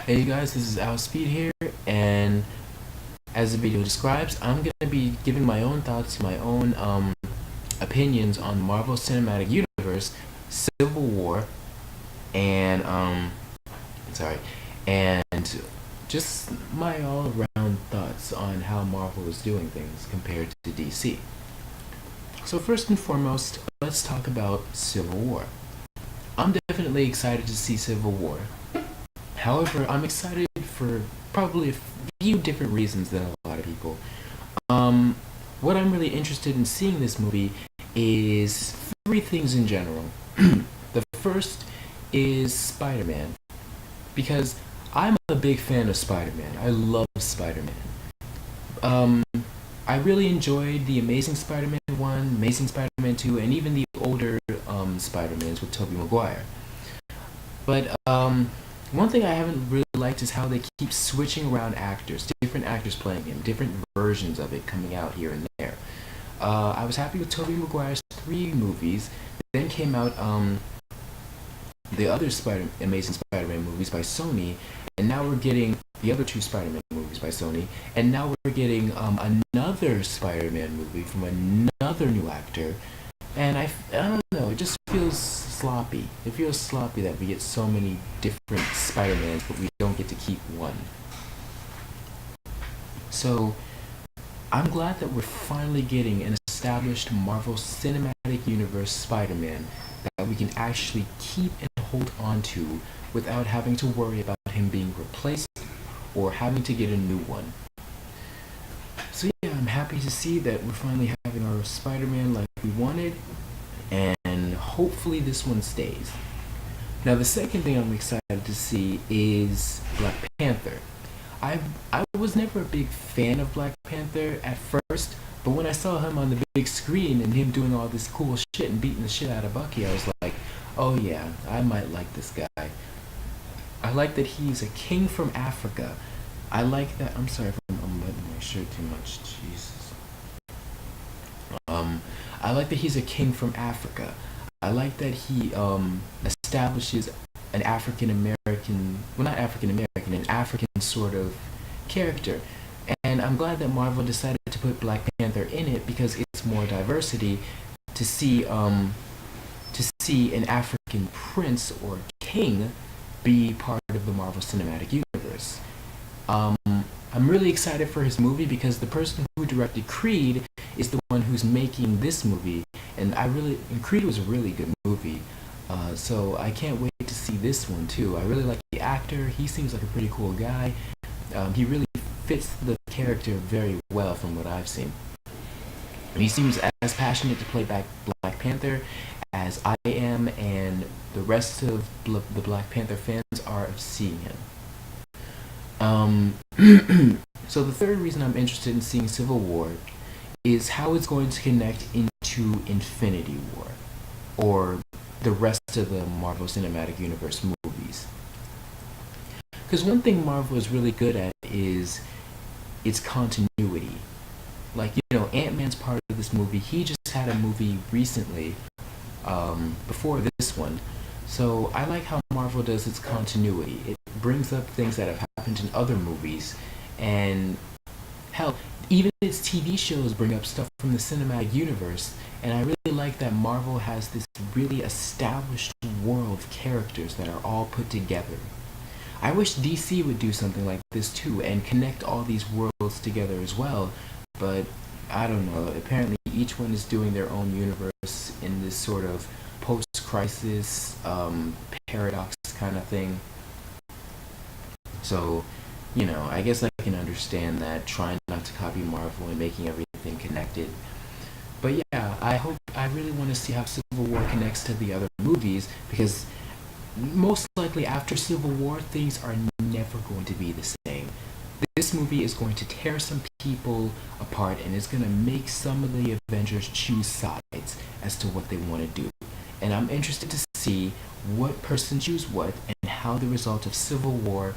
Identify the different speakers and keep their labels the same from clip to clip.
Speaker 1: Hey guys, this is Speed here, and as the video describes, I'm gonna be giving my own thoughts, my own opinions on the Marvel Cinematic Universe, Civil War, and sorry, and just my all-around thoughts on how Marvel is doing things compared to DC. So first and foremost, let's talk about Civil War. I'm definitely excited to see Civil War. However, I'm excited for probably a few different reasons than a lot of people. What I'm really interested in seeing this movie is three things in general. The first is Spider-Man, because I'm a big fan of Spider-Man. I love Spider-Man. Um, I really enjoyed the Amazing Spider-Man 1, Amazing Spider-Man 2, and even the older Spider-Mans with Tobey Maguire. But one thing I haven't really liked is how they keep switching around actors, different actors playing him, different versions of it coming out here and there. I was happy with Tobey Maguire's 3 movies. Then came out the other Amazing Spider-Man movies by Sony, and now we're getting the other 2 Spider-Man movies by Sony, and now we're getting another Spider-Man movie from another new actor. And I don't know, it just feels sloppy. It feels sloppy that we get so many different Spider-Mans, but we don't get to keep one. So, I'm glad that we're finally getting an established Marvel Cinematic Universe Spider-Man that we can actually keep and hold on to without having to worry about him being replaced or having to get a new one. So yeah, I'm happy to see that we're finally having our Spider-Man like we wanted, and hopefully this one stays. Now the second thing I'm excited to see is Black Panther. I was never a big fan of Black Panther at first, but when I saw him on the big screen and him doing all this cool shit and beating the shit out of Bucky, I was like, oh yeah, I might like this guy. I like that he's a king from Africa. I like that. I'm sorry if I'm letting my shirt too much. Jesus. I like that he's a king from Africa. I like that he establishes an African American, well, not African American, an African sort of character. And I'm glad that Marvel decided to put Black Panther in it because it's more diversity to see an African prince or king be part of the Marvel Cinematic Universe. I'm really excited for his movie because the person who directed Creed is the one who's making this movie, and Creed was a really good movie. So I can't wait to see this one too. I really like the actor. He seems like a pretty cool guy. He really fits the character very well from what I've seen. And he seems as passionate to play Black Panther as I am, and the rest of the Black Panther fans are of seeing him. So the third reason I'm interested in seeing Civil War is how it's going to connect into Infinity War, or the rest of the Marvel Cinematic Universe movies. Because one thing Marvel is really good at is its continuity. Like, Ant-Man's part of this movie. He just had a movie recently, before this one. So I like how Marvel does its continuity. It brings up things that have happened in other movies, and hell, even its TV shows bring up stuff from the cinematic universe. And I really like that Marvel has this really established world of characters that are all put together. I wish DC would do something like this too and connect all these worlds together as well, but I don't know. Apparently each one is doing their own universe in this sort of post-crisis paradox kind of thing. So, I guess I can understand that, trying not to copy Marvel and making everything connected. But yeah, I really want to see how Civil War connects to the other movies, because most likely after Civil War, things are never going to be the same. This movie is going to tear some people apart, and it's going to make some of the Avengers choose sides as to what they want to do. And I'm interested to see what person choose what, and how the result of Civil War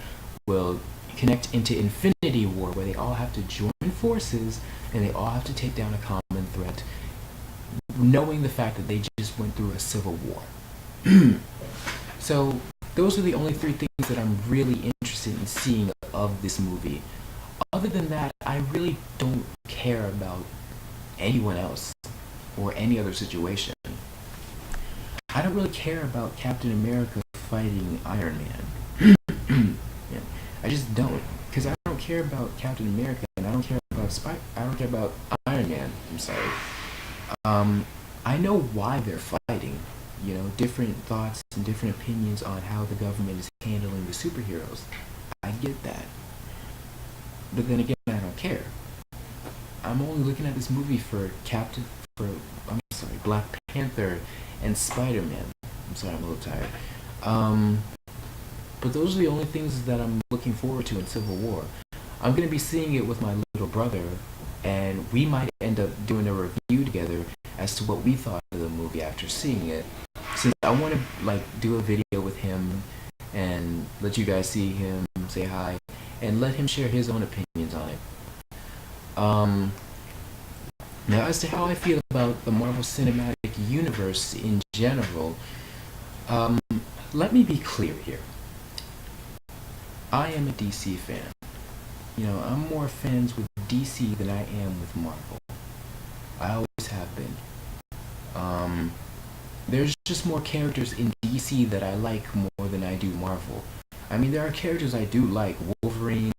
Speaker 1: will connect into Infinity War, where they all have to join forces and they all have to take down a common threat, knowing the fact that they just went through a civil war. So Those are the only three things that I'm really interested in seeing of this movie. Other than that, I really don't care about anyone else or any other situation. I don't really care about Captain America fighting Iron Man. Yeah, I just don't, because I don't care about Captain America, and I don't care about I don't care about Iron Man. I'm sorry. I know why they're fighting. You know, different thoughts and different opinions on how the government is handling the superheroes. I get that. But then again, I don't care. I'm only looking at this movie for Black Panther and Spider-Man. I'm sorry, I'm a little tired. But those are the only things that I'm looking forward to in Civil War. I'm gonna be seeing it with my little brother, and we might end up doing a review together as to what we thought of the movie after seeing it. Since I want to do a video with him and let you guys see him, say hi, and let him share his own opinions on it. Now, as to how I feel about the Marvel Cinematic Universe in general, let me be clear here. I am a DC fan. You know, I'm more fans with DC than I am with Marvel. I always have been. There's just more characters in DC that I like more than I do Marvel. I mean, there are characters I do like: Wolverine,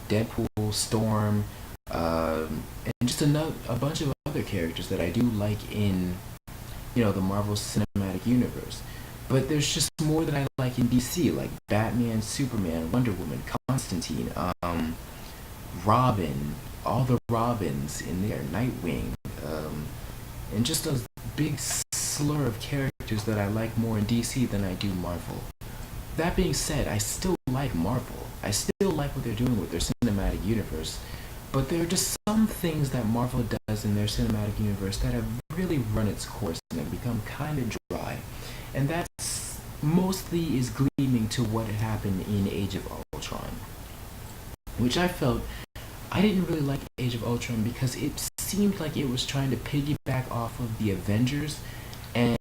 Speaker 1: Deadpool, Storm, and just a bunch of other characters that I do like in, you know, the Marvel Cinematic Universe. But there's just more that I like in DC, like Batman, Superman, Wonder Woman, Constantine, Robin, all the Robins in there, Nightwing, and just a big slur of characters that I like more in DC than I do Marvel. That being said, I still like Marvel. I still like what they're doing with their cinematic universe, but there are just some things that Marvel does in their cinematic universe that have really run its course and have become kind of dry. And that's mostly is gleaming to what had happened in Age of Ultron, which I felt I didn't really like Age of Ultron because it seemed like it was trying to piggyback off of the Avengers, and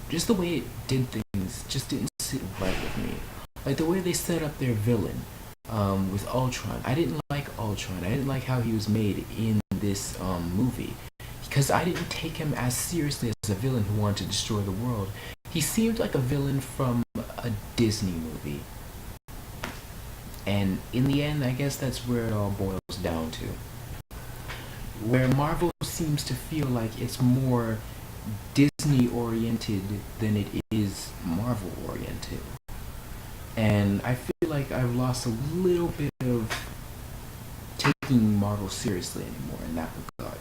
Speaker 1: just the way it did things just didn't sit right with me. Like the way they set up their villain with Ultron. I didn't like Ultron. I didn't like how he was made in this movie, because I didn't take him as seriously as a villain who wanted to destroy the world. He seemed like a villain from a Disney movie. And in the end, I guess that's where it all boils down to. Where Marvel seems to feel like it's more Disney-oriented than it is Marvel-oriented. And I feel like I've lost a little bit of taking Marvel seriously anymore in that regard.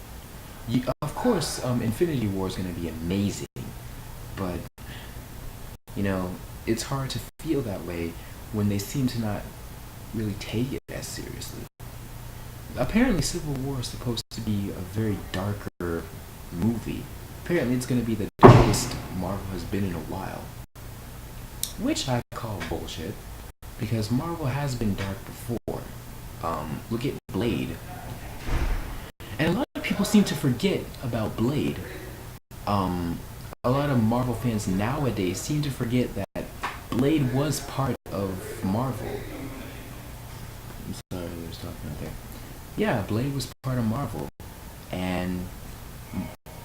Speaker 1: Of course, Infinity War is going to be amazing, but, you know, it's hard to feel that way when they seem to not really take it as seriously. Apparently, Civil War is supposed to be a very darker movie. Apparently, it's going to be the darkest Marvel has been in a while, which I call bullshit, because Marvel has been dark before. Look at Blade. And a lot of people seem to forget about Blade. A lot of Marvel fans nowadays seem to forget that Blade was part of Marvel. I'm sorry, I was talking out there. Yeah, Blade was part of Marvel. And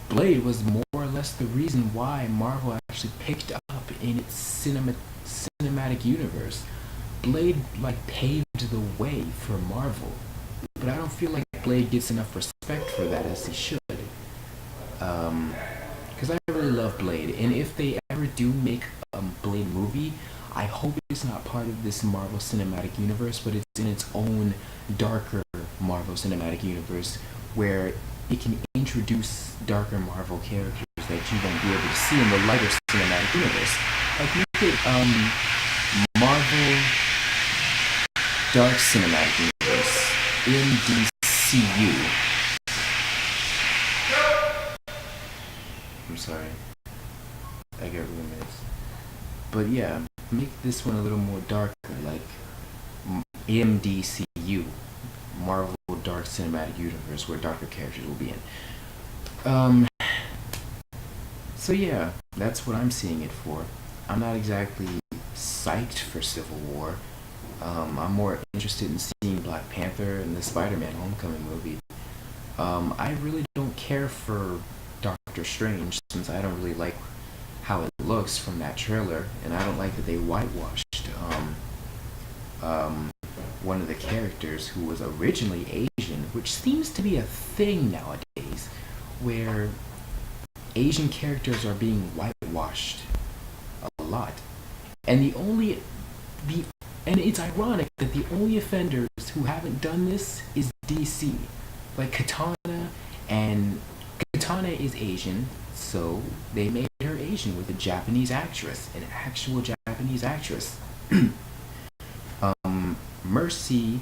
Speaker 1: Blade was more or less the reason why Marvel actually picked up in its cinematic universe. Blade, paved the way for Marvel. But I don't feel like Blade gets enough respect for that as he should. Because I really love Blade. And if they ever do make a Blade movie, I hope it's not part of this Marvel Cinematic Universe, but it's in its own darker Marvel Cinematic Universe, where it can introduce darker Marvel characters that you won't be able to see in the lighter Cinematic Universe. Like, look at Marvel Dark Cinematic Universe, MDCU. I'm sorry, I get really mixed. But yeah, make this one a little more darker, like MDCU, Marvel Dark Cinematic Universe, where darker characters will be in. So yeah, that's what I'm seeing it for. I'm not exactly psyched for Civil War. I'm more interested in seeing Black Panther and the Spider-Man Homecoming movie. I really don't care for Doctor Strange, since I don't really like how it looks from that trailer, and I don't like that they whitewashed one of the characters who was originally Asian, which seems to be a thing nowadays, where Asian characters are being whitewashed a lot. And and it's ironic that the only offenders who haven't done this is DC. Like Katana is Asian, so they made her Asian with a Japanese actress, an actual Japanese actress. Mercy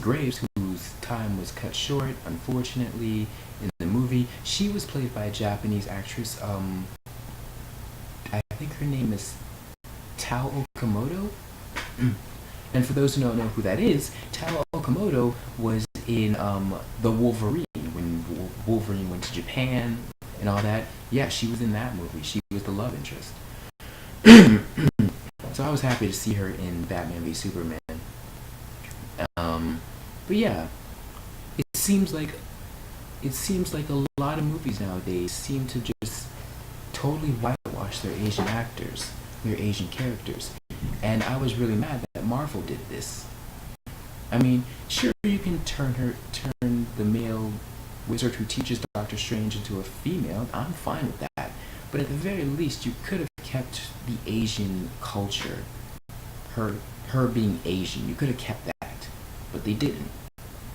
Speaker 1: Graves, whose time was cut short, unfortunately, in the movie, she was played by a Japanese actress. I think her name is Tao Okamoto. And for those who don't know who that is, Tao Okamoto was in the Wolverine, when Wolverine went to Japan and all that. Yeah, she was in that movie. She was the love interest. So I was happy to see her in Batman v Superman. But yeah, it seems like a lot of movies nowadays seem to just totally whitewash their Asian actors, their Asian characters. And I was really mad that Marvel did this. I mean, sure, you can turn the male wizard who teaches Doctor Strange into a female. I'm fine with that. But at the very least, you could have kept the Asian culture, her being Asian. You could have kept that, but they didn't.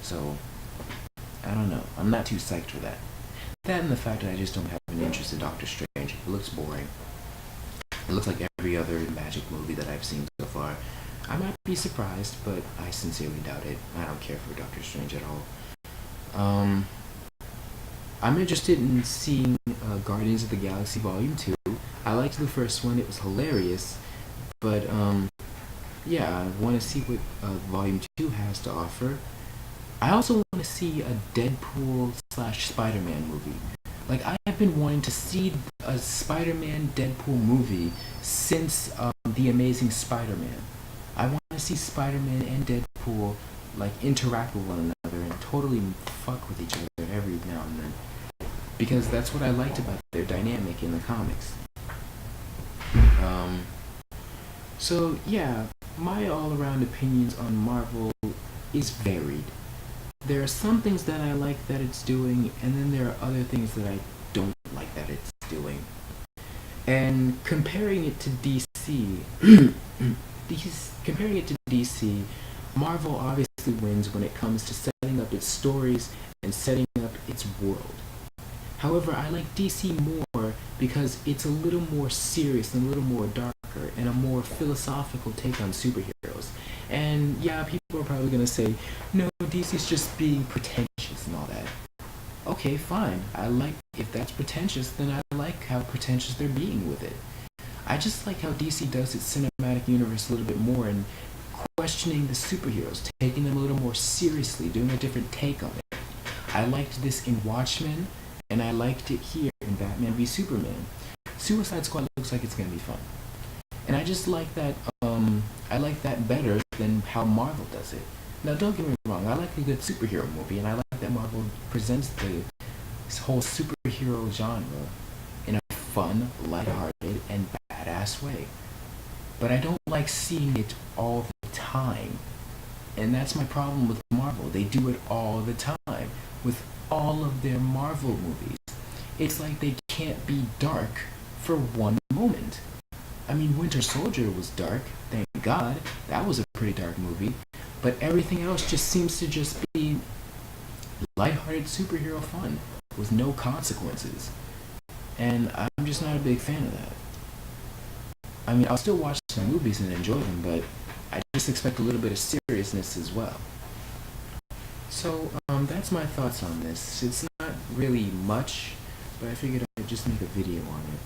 Speaker 1: So I don't know. I'm not too psyched for that. That and the fact that I just don't have an interest in Doctor Strange. It looks boring. It looks like every other magic movie that I've seen so far. I might be surprised, but I sincerely doubt it. I don't care for Doctor Strange at all. I'm interested in seeing Guardians of the Galaxy Volume 2. I liked the first one. It was hilarious. But, yeah, I want to see what Volume 2 has to offer. I also want to see a Deadpool/Spider-Man movie. Like, I have been wanting to see a Spider-Man Deadpool movie since The Amazing Spider-Man. I want to see Spider-Man and Deadpool like interact with one another and totally fuck with each other every now and then, because that's what I liked about their dynamic in the comics. So yeah, my all-around opinions on Marvel is varied. There are some things that I like that it's doing, and then there are other things that I don't like that it's doing. And comparing it to DC, Marvel obviously wins when it comes to setting up its stories and setting up its world. However, I like DC more because it's a little more serious and a little more darker and a more philosophical take on superheroes. And yeah, people are probably going to say, no, DC's just being pretentious and all that. Okay, fine. If that's pretentious, then I like how pretentious they're being with it. I just like how DC does its cinematic universe a little bit more and questioning the superheroes, taking them a little more seriously, doing a different take on it. I liked this in Watchmen, and I liked it here in Batman v Superman. Suicide Squad looks like it's going to be fun. And I just like that, I like that better than how Marvel does it. Now, don't get me wrong, I like a good superhero movie, and I like that Marvel presents this whole superhero genre in a fun, lighthearted, and badass way. But I don't like seeing it all the time. And that's my problem with Marvel. They do it all the time with all of their Marvel movies. It's like they can't be dark for one moment. I mean, Winter Soldier was dark, thank God. That was a pretty dark movie. But everything else just seems to just be lighthearted superhero fun with no consequences. And I'm just not a big fan of that. I mean, I'll still watch some movies and enjoy them, but I just expect a little bit of seriousness as well. So, that's my thoughts on this. It's not really much, but I figured I'd just make a video on it.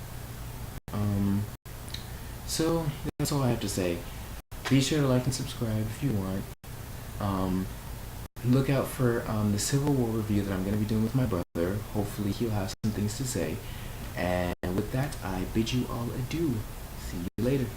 Speaker 1: So, that's all I have to say. Be sure to like and subscribe if you want. Look out for the Civil War review that I'm going to be doing with my brother. Hopefully he'll have some things to say. And with that, I bid you all adieu. See you later.